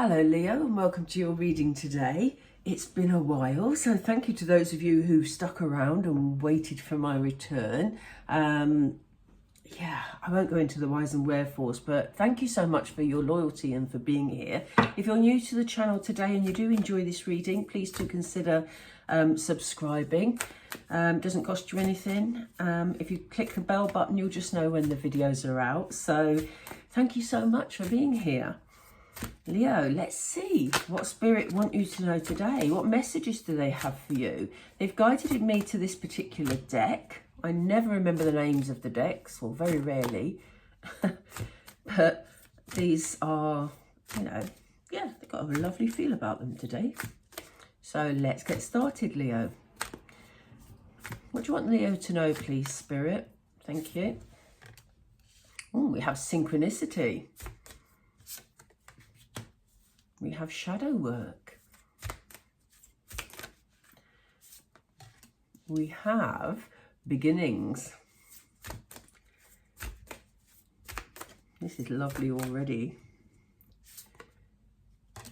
Hello Leo, and welcome to your reading today. It's been a while, so thank you to those of you who stuck around and waited for my return. Yeah, I won't go into the whys and wherefores, but thank you so much for your loyalty and for being here. If you're new to the channel today and you do enjoy this reading, please do consider subscribing. Doesn't cost you anything. If you click the bell button, you'll just know when the videos are out. So thank you so much for being here. Leo, let's see what Spirit want you to know today. What messages do they have for you? They've guided me to this particular deck. I never remember the names of the decks, or very rarely. But these are, yeah, they've got a lovely feel about them today. So let's get started, Leo. What do you want Leo to know, please, Spirit? Thank you. Oh, we have synchronicity. We have shadow work. We have beginnings. This is lovely already.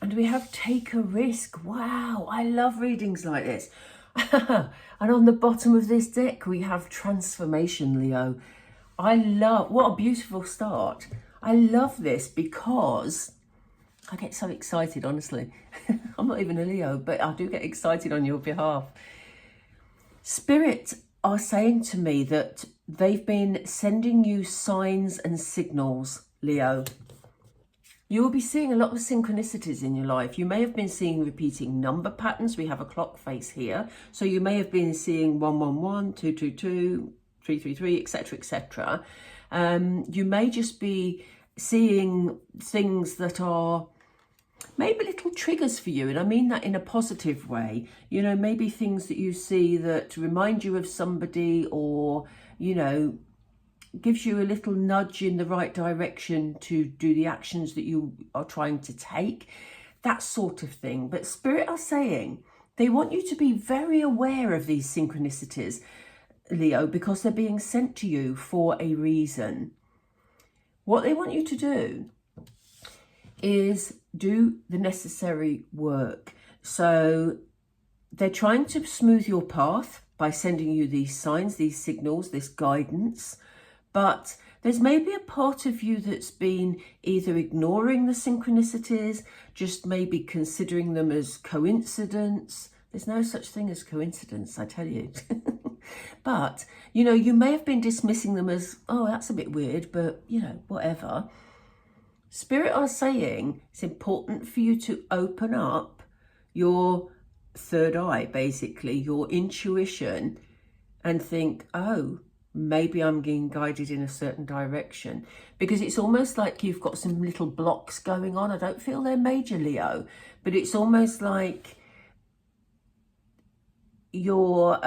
And we have take a risk. Wow, I love readings like this. And on the bottom of this deck, we have transformation, Leo. What a beautiful start. I love this because I get so excited, honestly. I'm not even a Leo, but I do get excited on your behalf. Spirit are saying to me that they've been sending you signs and signals, Leo. You will be seeing a lot of synchronicities in your life. You may have been seeing repeating number patterns. We have a clock face here. So you may have been seeing 111, 222, 333, etc., etc. You may just be seeing things that are maybe little triggers for you, and I mean that in a positive way. You know, maybe things that you see that remind you of somebody, or, you know, gives you a little nudge in the right direction to do the actions that you are trying to take, that sort of thing. But Spirit are saying they want you to be very aware of these synchronicities, Leo, because they're being sent to you for a reason. What they want you to do is do the necessary work. So they're trying to smooth your path by sending you these signs, these signals, this guidance. But there's maybe a part of you that's been either ignoring the synchronicities, just maybe considering them as coincidence. There's no such thing as coincidence, I tell you. But, you know, you may have been dismissing them as, oh, that's a bit weird, but, you know, whatever. Spirit are saying it's important for you to open up your third eye, basically, your intuition, and think, oh, maybe I'm being guided in a certain direction. Because it's almost like you've got some little blocks going on. I don't feel they're major, Leo, but it's almost like you're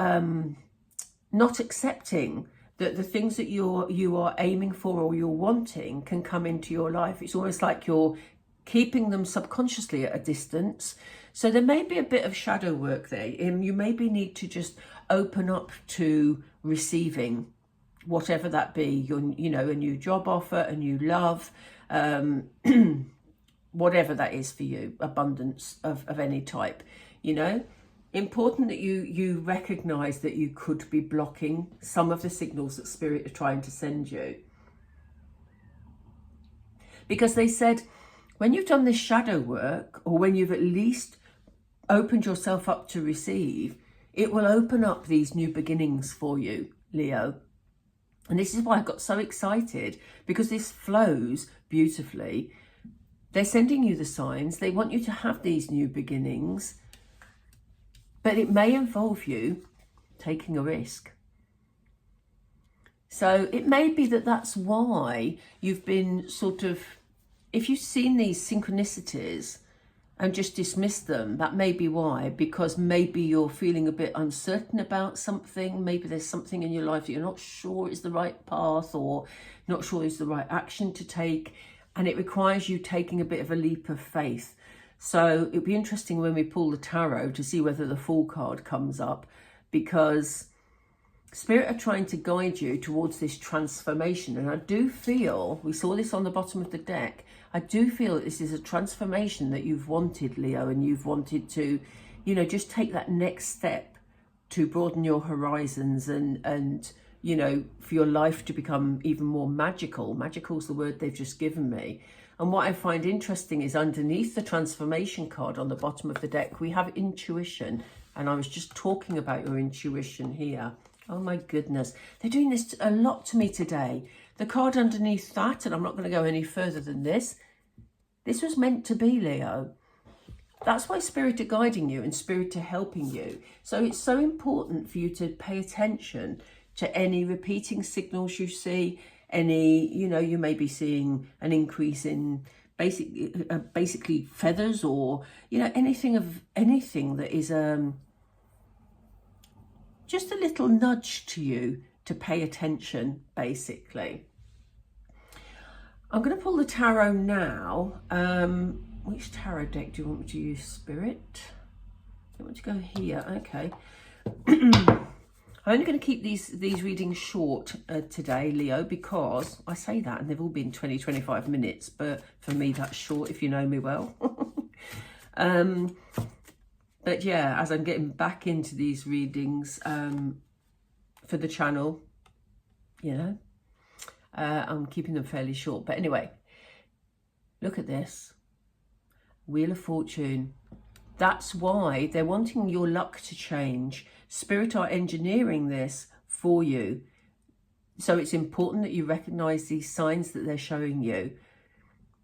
not accepting that the things that you are aiming for or you're wanting can come into your life. It's almost like you're keeping them subconsciously at a distance. So there may be a bit of shadow work there. You maybe need to just open up to receiving whatever that be. You know, a new job offer, a new love, whatever that is for you, abundance of any type, you know. Important that you recognize that you could be blocking some of the signals that Spirit are trying to send you. Because they said, when you've done this shadow work, or when you've at least opened yourself up to receive, it will open up these new beginnings for you, Leo. And this is why I got so excited, because this flows beautifully. They're sending you the signs. They want you to have these new beginnings. But it may involve you taking a risk. So it may be that that's why you've been sort of, if you've seen these synchronicities and just dismissed them, that may be why. Because maybe you're feeling a bit uncertain about something. Maybe there's something in your life that you're not sure is the right path, or not sure is the right action to take. And it requires you taking a bit of a leap of faith. So it'll be interesting when we pull the tarot to see whether the Fool card comes up, because Spirit are trying to guide you towards this transformation. And I do feel, we saw this on the bottom of the deck, I do feel that this is a transformation that you've wanted, Leo, and you've wanted to, you know, just take that next step to broaden your horizons and you know, for your life to become even more magical. Magical is the word they've just given me. And what I find interesting is underneath the transformation card on the bottom of the deck, we have intuition. And I was just talking about your intuition here. Oh my goodness. They're doing this a lot to me today. The card underneath that, and I'm not going to go any further than this. This was meant to be, Leo. That's why Spirit are guiding you and Spirit are helping you. So it's so important for you to pay attention to any repeating signals you see, any, you know, you may be seeing an increase in basically feathers, or, you know, anything that is just a little nudge to you to pay attention, basically. I'm going to pull the tarot now. Which tarot deck do you want me to use, Spirit? I want to go here. Okay. I'm only going to keep these readings short today, Leo, because I say that and they've all been 20-25 minutes, but for me that's short if you know me well. But yeah, as I'm getting back into these readings for the channel, you know, I'm keeping them fairly short. But anyway, look at this. Wheel of Fortune. That's why they're wanting your luck to change. Spirit are engineering this for you. So it's important that you recognize these signs that they're showing you.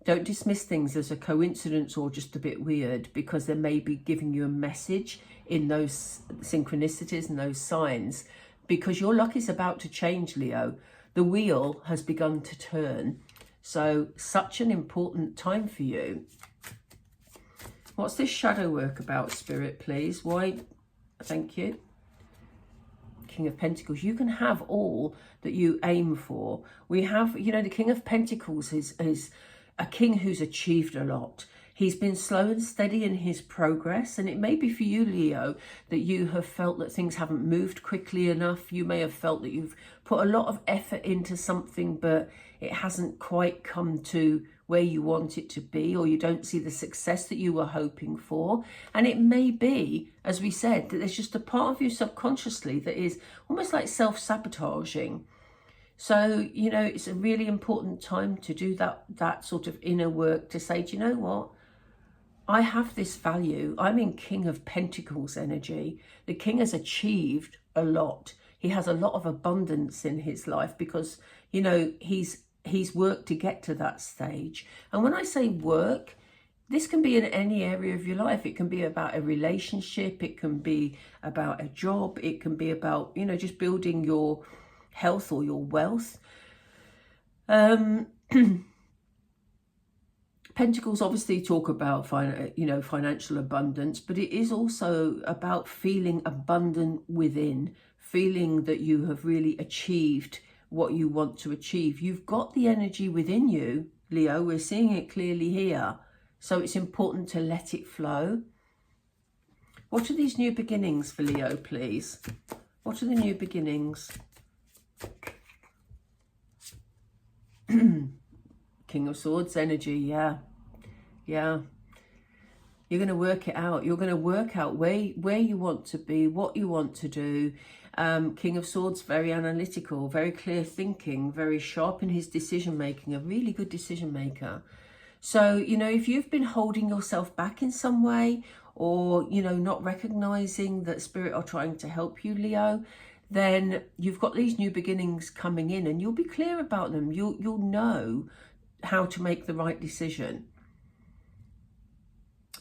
Don't dismiss things as a coincidence or just a bit weird, because they may be giving you a message in those synchronicities and those signs, because your luck is about to change, Leo. The wheel has begun to turn. So such an important time for you. What's this shadow work about, Spirit, please? Why? Thank you. King of Pentacles. You can have all that you aim for. We have, you know, the King of Pentacles is a king who's achieved a lot. He's been slow and steady in his progress. And it may be for you, Leo, that you have felt that things haven't moved quickly enough. You may have felt that you've put a lot of effort into something, but it hasn't quite come to where you want it to be, or you don't see the success that you were hoping for. And it may be, as we said, that there's just a part of you subconsciously that is almost like self-sabotaging. So, you know, it's a really important time to do that sort of inner work, to say, do you know what? I have this value. I'm in King of Pentacles energy. The king has achieved a lot. He has a lot of abundance in his life because, you know, he's worked to get to that stage. And when I say work, this can be in any area of your life. It can be about a relationship. It can be about a job. It can be about, you know, just building your health or your wealth. Pentacles obviously talk about financial abundance, but it is also about feeling abundant within, feeling that you have really achieved what you want to achieve. You've got the energy within you, Leo. We're seeing it clearly here. So it's important to let it flow. What are these new beginnings for Leo, please? What are the new beginnings? King of Swords energy, yeah. You're going to work it out. You're going to work out where you want to be, what you want to do. King of Swords, very analytical, very clear thinking, very sharp in his decision making, a really good decision maker. So, you know, if you've been holding yourself back in some way, or, you know, not recognizing that Spirit are trying to help you, Leo, then you've got these new beginnings coming in and you'll be clear about them. You'll know how to make the right decision.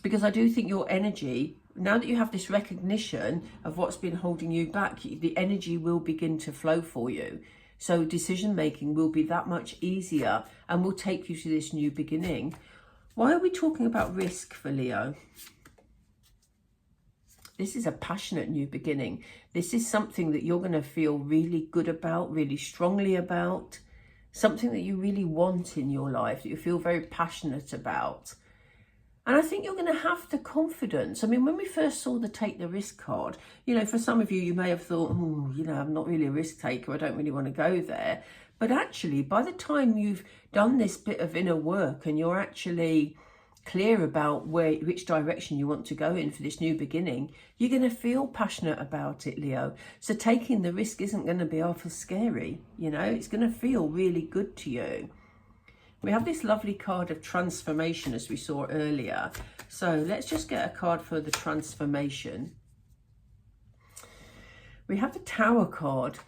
Because I do think your energy, now that you have this recognition of what's been holding you back, the energy will begin to flow for you. So decision making will be that much easier and will take you to this new beginning. Why are we talking about risk for Leo? This is a passionate new beginning. This is something that you're going to feel really good about, really strongly about. Something that you really want in your life, that you feel very passionate about. And I think you're going to have the confidence. I mean, when we first saw the Take the Risk card, you know, for some of you, you may have thought, oh, you know, I'm not really a risk taker. I don't really want to go there. But actually, by the time you've done this bit of inner work and you're actually clear about which direction you want to go in for this new beginning, you're going to feel passionate about it, Leo. So taking the risk isn't going to be awful scary, you know, it's going to feel really good to you. We have this lovely card of transformation as we saw earlier. So let's just get a card for the transformation. We have the Tower card.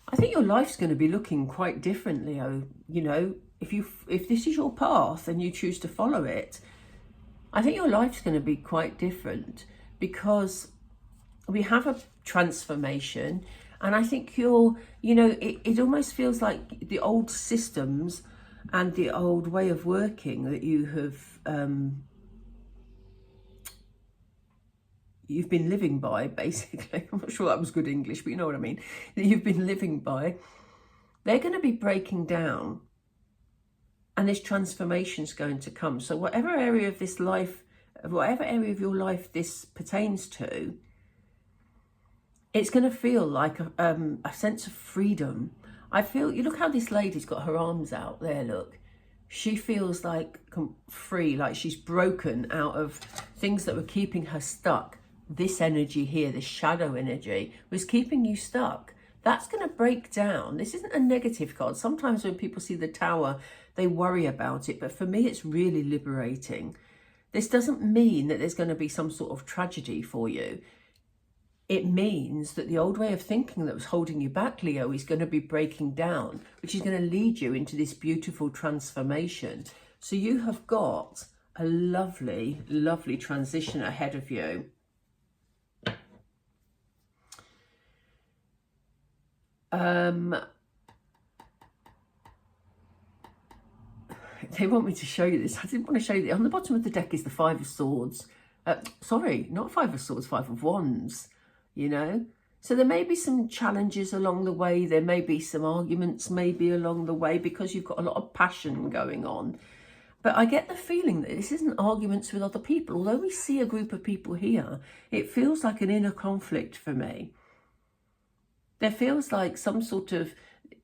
I think your life's going to be looking quite different, Leo. You know, if this is your path and you choose to follow it, I think your life's going to be quite different, because we have a transformation, and I think you know, it almost feels like the old systems and the old way of working that you have you've been living by, basically. I'm not sure that was good English, but you know what I mean, that you've been living by, they're going to be breaking down, and this transformation is going to come. So whatever area of this life, whatever area of your life this pertains to, it's going to feel like a sense of freedom. I feel, you look how this lady's got her arms out there, look. She feels like free, like she's broken out of things that were keeping her stuck. This energy here, this shadow energy, was keeping you stuck. That's going to break down. This isn't a negative card. Sometimes when people see the Tower, they worry about it. But for me, it's really liberating. This doesn't mean that there's going to be some sort of tragedy for you. It means that the old way of thinking that was holding you back, Leo, is going to be breaking down, which is going to lead you into this beautiful transformation. So you have got a lovely, lovely transition ahead of you. They want me to show you this. I didn't want to show you. On the bottom of the deck is the Five of Swords. Sorry, not Five of Swords, Five of Wands, you know. So there may be some challenges along the way. There may be some arguments maybe along the way, because you've got a lot of passion going on. But I get the feeling that this isn't arguments with other people. Although we see a group of people here, it feels like an inner conflict for me. There feels like some sort of,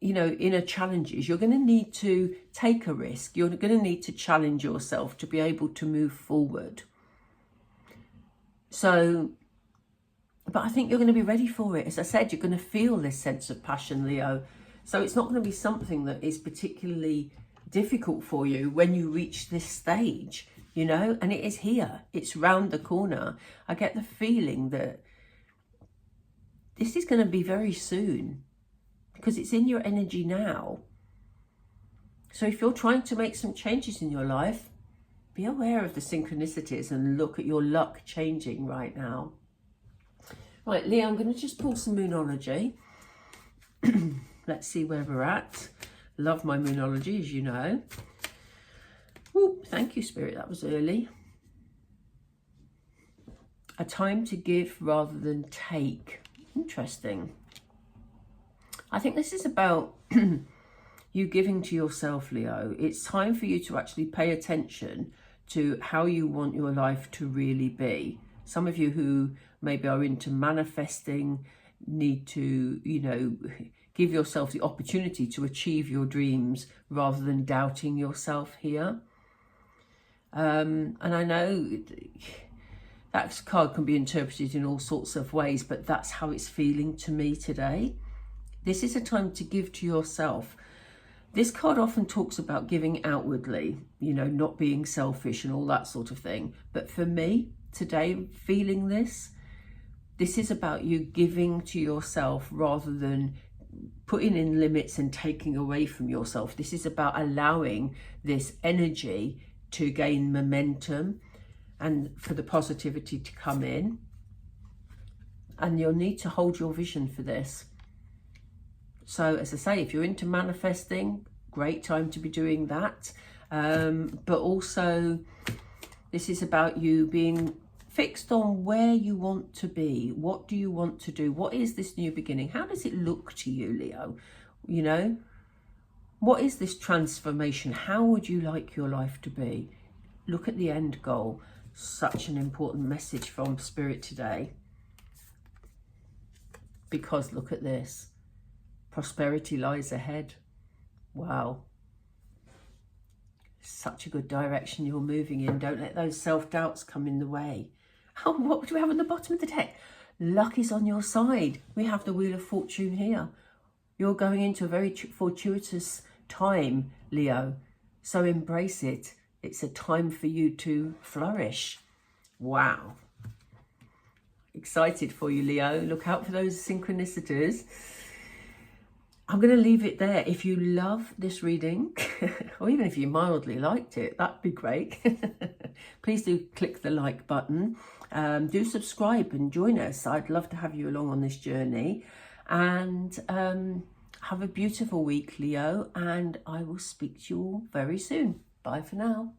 you know, inner challenges. You're going to need to take a risk. You're going to need to challenge yourself to be able to move forward. So, but I think you're going to be ready for it. As I said, you're going to feel this sense of passion, Leo. So it's not going to be something that is particularly difficult for you when you reach this stage, you know, and it is here. It's round the corner. I get the feeling that this is going to be very soon, because it's in your energy now. So if you're trying to make some changes in your life, be aware of the synchronicities and look at your luck changing right now. Right, Leo, I'm going to just pull some Moonology. Let's see where we're at. Love my Moonology, as you know. Ooh, thank you, Spirit. That was early. A time to give rather than take. Interesting. I think this is about you giving to yourself, Leo. It's time for you to actually pay attention to how you want your life to really be. Some of you who maybe are into manifesting need to, you know, give yourself the opportunity to achieve your dreams rather than doubting yourself here. And I know that card can be interpreted in all sorts of ways, but that's how it's feeling to me today. This is a time to give to yourself. This card often talks about giving outwardly, you know, not being selfish and all that sort of thing. But for me, today, feeling this is about you giving to yourself rather than putting in limits and taking away from yourself. This is about allowing this energy to gain momentum and for the positivity to come in. And you'll need to hold your vision for this. So as I say, if you're into manifesting, great time to be doing that. But also, this is about you being fixed on where you want to be. What do you want to do? What is this new beginning? How does it look to you, Leo? You know, what is this transformation? How would you like your life to be? Look at the end goal. Such an important message from Spirit today. Because look at this. Prosperity lies ahead. Wow. Such a good direction you're moving in. Don't let those self-doubts come in the way. Oh, what do we have on the bottom of the deck? Luck is on your side. We have the Wheel of Fortune here. You're going into a very fortuitous time, Leo. So embrace it. It's a time for you to flourish. Wow. Excited for you, Leo. Look out for those synchronicities. I'm going to leave it there. If you love this reading, or even if you mildly liked it, that'd be great. Please do click the like button. Do subscribe and join us. I'd love to have you along on this journey. And have a beautiful week, Leo. And I will speak to you all very soon. Bye for now.